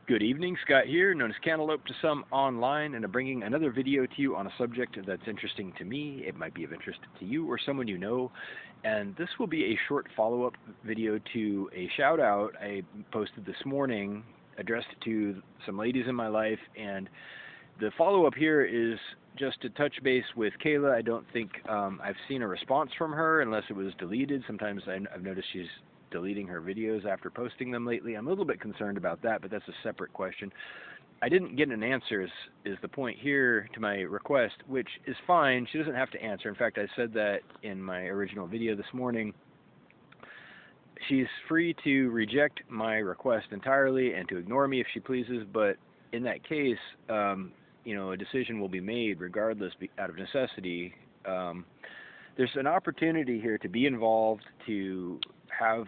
Good evening, Scott here, known as Cantaloupe to some online, and I'm bringing another video to you on a subject that's interesting to me. It might be of interest to you or someone you know, and this will be a short follow-up video to a shout-out I posted this morning addressed to some ladies in my life, and the follow-up here is just to touch base with Kayla. I don't think I've seen a response from her unless it was deleted. Sometimes I've noticed she's deleting her videos after posting them lately. I'm a little bit concerned about that, but that's a separate question. I didn't get an answer is the point here to my request, which is fine. She doesn't have to answer. In fact, I said that in my original video this morning. She's free to reject my request entirely and to ignore me if she pleases, but in that case, a decision will be made regardless out of necessity. There's an opportunity here to be involved, to have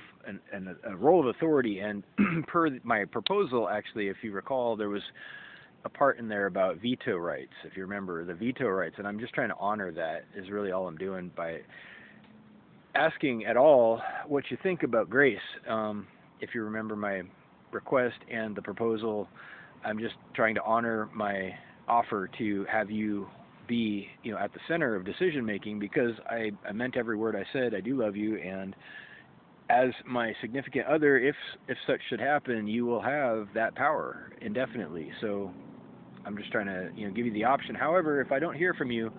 a role of authority, and per my proposal, actually, if you recall, there was a part in there about veto rights, if you remember, the veto rights, and I'm just trying to honor that is really all I'm doing by asking at all what you think about grace. If you remember my request and the proposal, I'm just trying to honor my offer to have you be, at the center of decision making, because I meant every word I said. I do love you, and as my significant other, if such should happen, you will have that power indefinitely. So I'm just trying to give you the option. However, if I don't hear from you,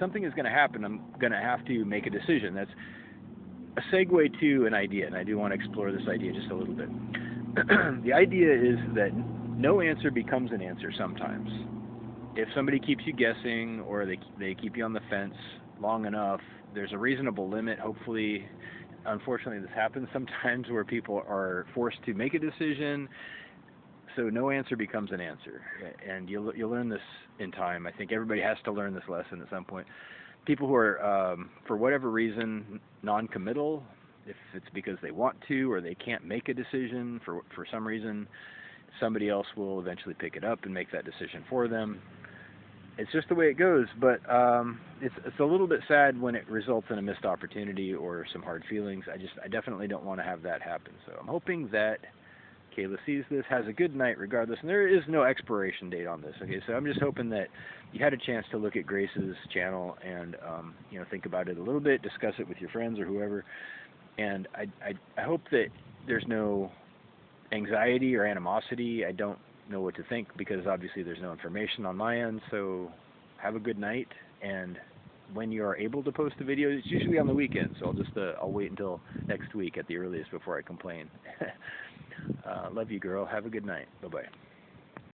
something is going to happen. I'm going to have to make a decision. That's a segue to an idea, and I do want to explore this idea just a little bit. The idea is that no answer becomes an answer sometimes. If somebody keeps you guessing, or they keep you on the fence long enough, there's a reasonable limit. Hopefully, unfortunately, this happens sometimes where people are forced to make a decision, so no answer becomes an answer. And you'll learn this in time. I think everybody has to learn this lesson at some point. People who are, for whatever reason, non-committal, if it's because they want to or they can't make a decision for some reason, somebody else will eventually pick it up and make that decision for them. It's just the way it goes, but it's a little bit sad when it results in a missed opportunity or some hard feelings. I definitely don't want to have that happen. So I'm hoping that Kayla sees this, has a good night regardless, and there is no expiration date on this. Okay, so I'm just hoping that you had a chance to look at Grace's channel and think about it a little bit, discuss it with your friends or whoever, and I hope that there's no anxiety or animosity. I don't know what to think because obviously there's no information on my end. So have a good night, and when you are able to post the video, it's usually on the weekend, so I'll wait until next week at the earliest before I complain. Love you, girl. Have a good night. Bye-bye.